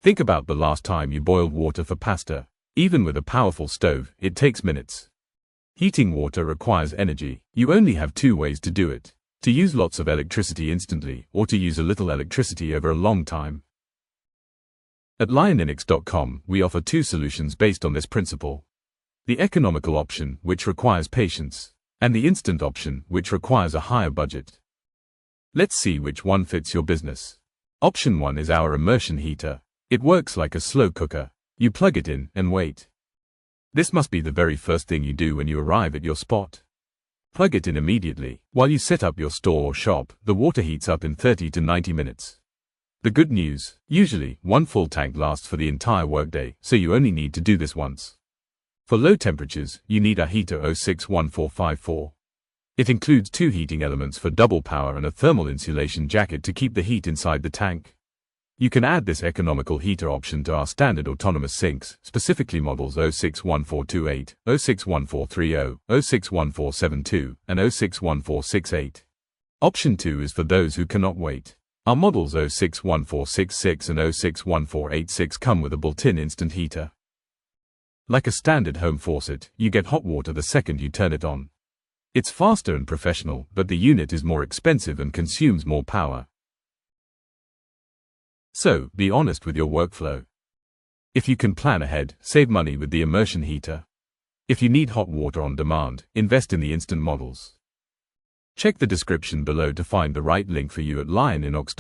Think about the last time you boiled water for pasta. Even with a powerful stove, it takes minutes. Heating water requires energy. You only have two ways to do it: to use lots of electricity instantly, or to use a little electricity over a long time. At LIONINOX we offer two solutions based on this principle: the economical option, which requires patience, and the instant option, which requires a higher budget. Let's see which one fits your business. Option 1 is our immersion heater. It works like a slow cooker. You plug it in and wait. This must be the very first thing you do when you arrive at your spot. Plug it in immediately. While you set up your store or shop, the water heats up in 30 to 90 minutes. The good news: usually, one full tank lasts for the entire workday, so you only need to do this once. For low temperatures, you need a heater 061454. It includes two heating elements for double power and a thermal insulation jacket to keep the heat inside the tank. You can add this economical heater option to our standard autonomous sinks, specifically models 061428, 061430, 061472, and 061468. Option 2 is for those who cannot wait. Our models 061466 and 061486 come with a built-in instant heater. Like a standard home faucet, you get hot water the second you turn it on. It's faster and professional, but the unit is more expensive and consumes more power. So, be honest with your workflow. If you can plan ahead, save money with the immersion heater. If you need hot water on demand, invest in the instant models. Check the description below to find the right link for you at LIONINOX.